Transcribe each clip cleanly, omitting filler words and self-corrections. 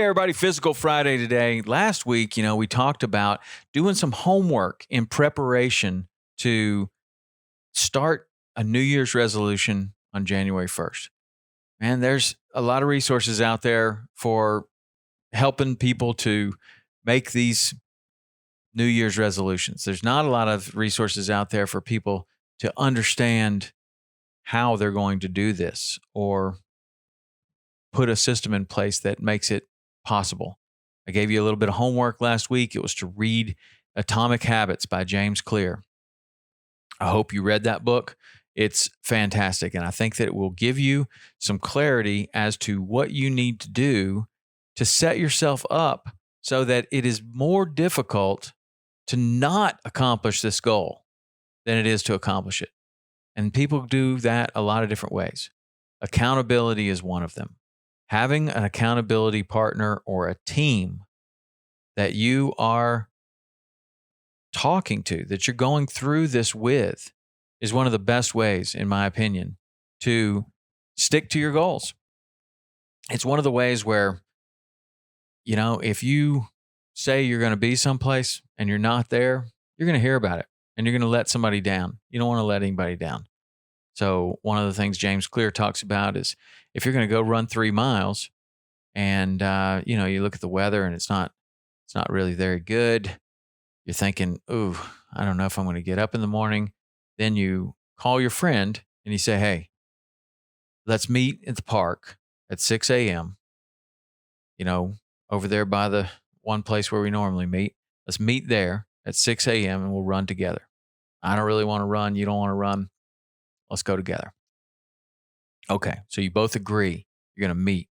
Hey, everybody, Physical Friday today. Last week, we talked about doing some homework in preparation to start a New Year's resolution on January 1st. Man, there's a lot of resources out there for helping people to make these New Year's resolutions. There's not a lot of resources out there for people to understand how they're going to do this or put a system in place that makes it possible. I gave you a little bit of homework last week. It was to read Atomic Habits by James Clear. I hope you read that book. It's fantastic. And I think that it will give you some clarity as to what you need to do to set yourself up so that it is more difficult to not accomplish this goal than it is to accomplish it. And people do that a lot of different ways. Accountability is one of them. Having an accountability partner or a team that you are talking to, that you're going through this with, is one of the best ways, in my opinion, to stick to your goals. It's one of the ways where, if you say you're going to be someplace and you're not there, you're going to hear about it and you're going to let somebody down. You don't want to let anybody down. So one of the things James Clear talks about is if you're going to go run 3 miles and, you look at the weather and it's not really very good. You're thinking, ooh, I don't know if I'm going to get up in the morning. Then you call your friend and you say, hey, let's meet at the park at 6 a.m., over there by the one place where we normally meet. Let's meet there at 6 a.m. and we'll run together. I don't really want to run. You don't want to run. Let's go together. Okay, so you both agree you're going to meet.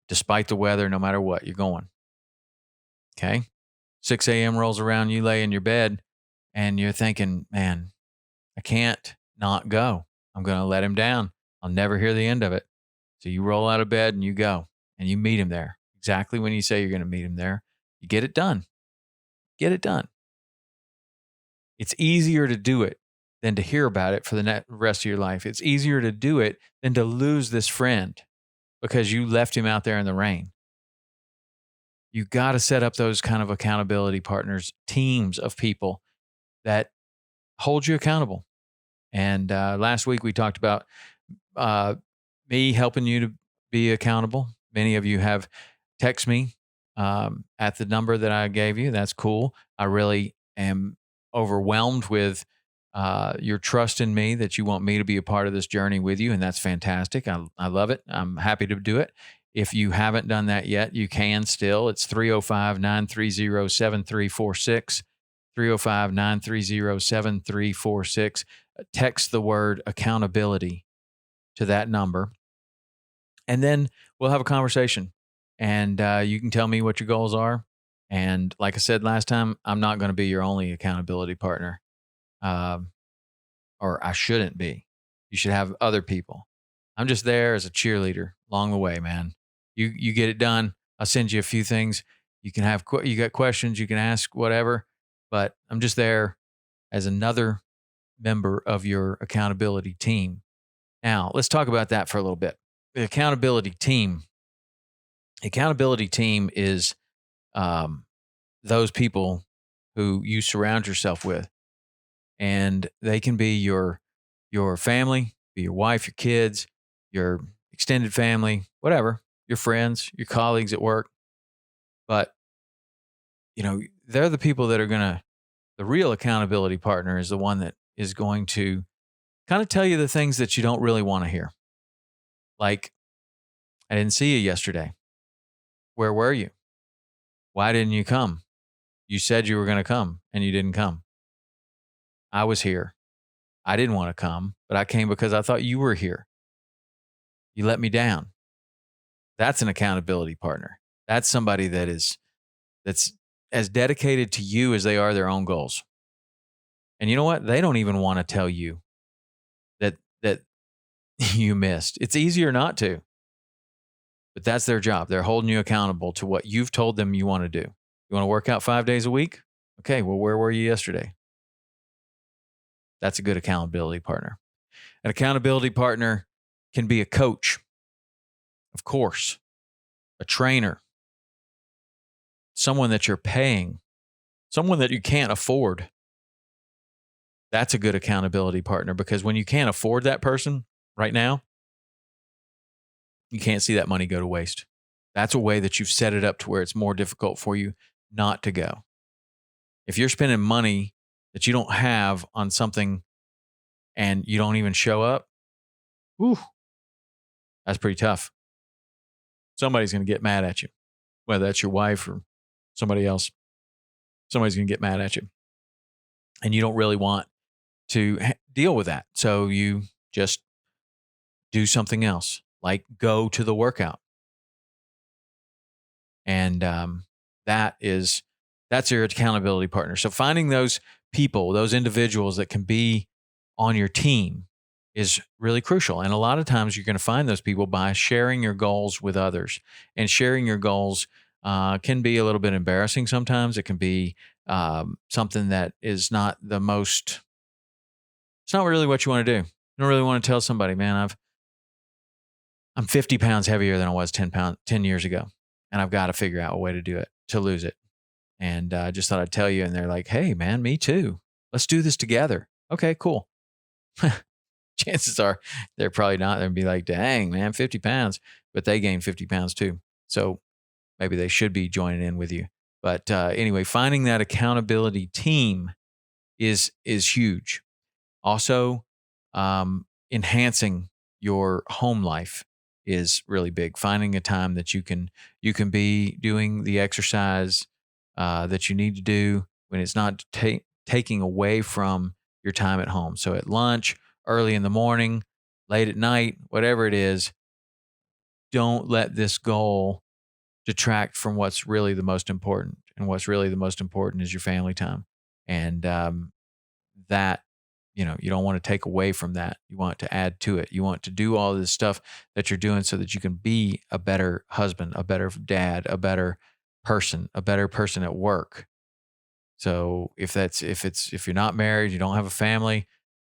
Despite the weather, no matter what, you're going. Okay, 6 a.m. rolls around, you lay in your bed, and you're thinking, man, I can't not go. I'm going to let him down. I'll never hear the end of it. So you roll out of bed and you go, and you meet him there. Exactly when you say you're going to meet him there, you get it done. Get it done. It's easier to do it than to hear about it for the rest of your life. It's easier to do it than to lose this friend because you left him out there in the rain. You got to set up those kind of accountability partners, teams of people that hold you accountable. And last week we talked about me helping you to be accountable. Many of you have texted me at the number that I gave you. That's cool. I really am overwhelmed with your trust in me, that you want me to be a part of this journey with you. And that's fantastic. I love it. I'm happy to do it. If you haven't done that yet, you can still. It's 305-930-7346, 305-930-7346. Text the word accountability to that number. And then we'll have a conversation. And you can tell me what your goals are. And like I said last time, I'm not going to be your only accountability partner. Or I shouldn't be. You should have other people. I'm just there as a cheerleader along the way, man. You get it done. I'll send you a few things. You can have, you got questions, you can ask whatever, but I'm just there as another member of your accountability team. Now, let's talk about that for a little bit. The accountability team is those people who you surround yourself with. And they can be your family, be your wife, your kids, your extended family, whatever, your friends, your colleagues at work. But, they're the people that are the real accountability partner is the one that is going to kind of tell you the things that you don't really want to hear. Like, I didn't see you yesterday. Where were you? Why didn't you come? You said you were going to come and you didn't come. I was here. I didn't want to come, but I came because I thought you were here. You let me down. That's an accountability partner. That's somebody that's as dedicated to you as they are their own goals. And you know what? They don't even want to tell you that you missed. It's easier not to. But that's their job. They're holding you accountable to what you've told them you want to do. You want to work out 5 days a week? Okay, well, where were you yesterday? That's a good accountability partner. An accountability partner can be a coach, of course. a trainer, someone that you're paying, someone that you can't afford. That's a good accountability partner because when you can't afford that person right now, you can't see that money go to waste. That's a way that you've set it up to where it's more difficult for you not to go. If you're spending money that you don't have on something and you don't even show up, whew, that's pretty tough. Somebody's going to get mad at you, whether that's your wife or somebody else. Somebody's going to get mad at you. And you don't really want to deal with that. So you just do something else, like go to the workout. And that is that's your accountability partner. So finding those people, those individuals that can be on your team is really crucial. And a lot of times you're going to find those people by sharing your goals with others. And sharing your goals can be a little bit embarrassing sometimes. It can be something that is not the most. It's not really what you want to do. You don't really want to tell somebody, man, I'm 50 pounds heavier than I was 10 years ago. And I've got to figure out a way to do it, to lose it. And I just thought I'd tell you. And they're like, hey, man, me too. Let's do this together. Okay, cool. Chances are they're probably not. They'll be like, dang, man, 50 pounds. But they gained 50 pounds too. So maybe they should be joining in with you. But anyway, finding that accountability team is huge. Also, enhancing your home life is really big. Finding a time that you can be doing the exercise that you need to do when it's not taking away from your time at home. So at lunch, early in the morning, late at night, whatever it is, don't let this goal detract from what's really the most important. And what's really the most important is your family time. And that you don't want to take away from that. You want to add to it. You want to do all this stuff that you're doing so that you can be a better husband, a better dad, a better person at work. So if you're not married, you don't have a family,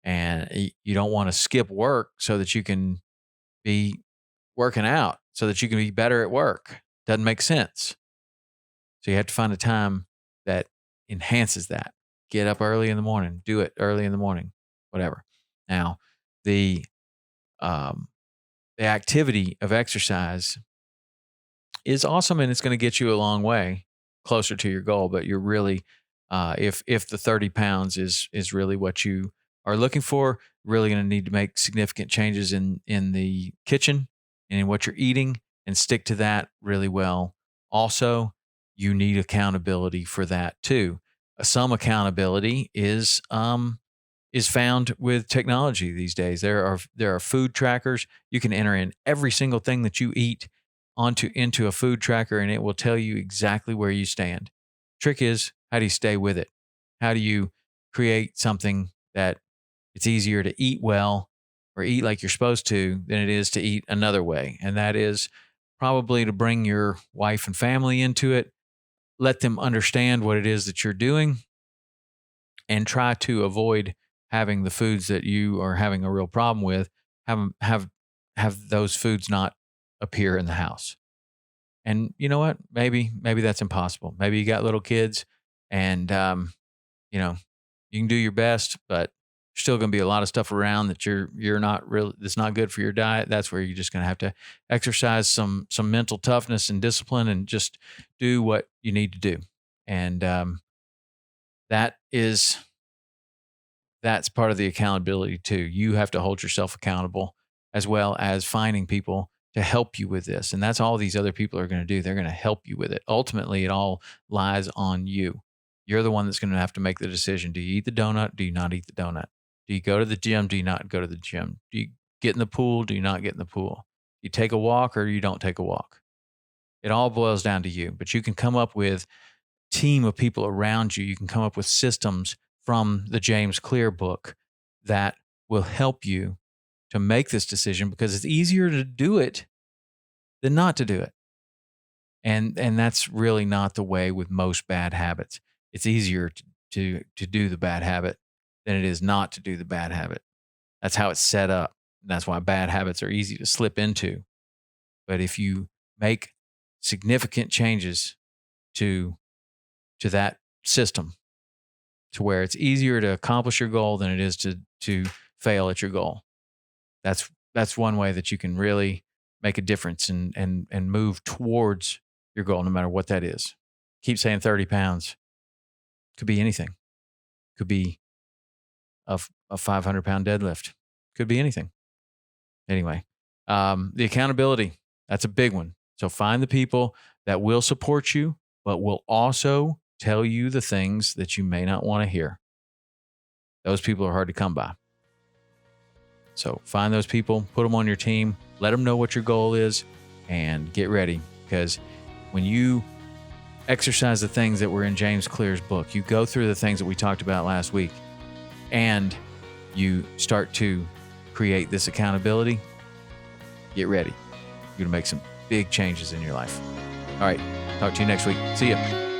and you don't want to skip work so that you can be working out, so that you can be better at work, doesn't make sense. So you have to find a time that enhances that. Get up early in the morning, do it early in the morning, whatever. Now, the activity of exercise is awesome, and it's going to get you a long way closer to your goal. But you're really, if the 30 pounds is really what you are looking for, really going to need to make significant changes in the kitchen and in what you're eating, and stick to that really well. Also, you need accountability for that too. Some accountability is found with technology these days. There are food trackers. You can enter in every single thing that you eat into a food tracker, and it will tell you exactly where you stand. Trick is, how do you stay with it? How do you create something that it's easier to eat well or eat like you're supposed to than it is to eat another way? And that is probably to bring your wife and family into it, let them understand what it is that you're doing, and try to avoid having the foods that you are having a real problem with, have those foods not appear in the house. And you know what? Maybe that's impossible. Maybe you got little kids, and you know, you can do your best, but there's still going to be a lot of stuff around that you're not really, that's not good for your diet. That's where you're just going to have to exercise some mental toughness and discipline, and just do what you need to do. And that is that's part of the accountability too. You have to hold yourself accountable, as well as finding people to help you with this. And that's all these other people are going to do. They're going to help you with it. Ultimately, it all lies on you. You're the one that's going to have to make the decision. Do you eat the donut? Do you not eat the donut? Do you go to the gym? Do you not go to the gym? Do you get in the pool? Do you not get in the pool? You take a walk, or you don't take a walk? It all boils down to you. But you can come up with team of people around you. You can come up with systems from the James Clear book that will help you to make this decision, because it's easier to do it than not to do it. And that's really not the way with most bad habits. It's easier to do the bad habit than it is not to do the bad habit. That's how it's set up. That's why bad habits are easy to slip into. But if you make significant changes to that system, to where it's easier to accomplish your goal than it is to fail at your goal. That's one way that you can really make a difference and move towards your goal, no matter what that is. Keep saying 30 pounds. Could be anything. Could be a 500-pound deadlift. Could be anything. Anyway, the accountability, that's a big one. So find the people that will support you, but will also tell you the things that you may not want to hear. Those people are hard to come by. So find those people, put them on your team, let them know what your goal is, and get ready. Because when you exercise the things that were in James Clear's book, you go through the things that we talked about last week, and you start to create this accountability, get ready. You're going to make some big changes in your life. All right. Talk to you next week. See ya.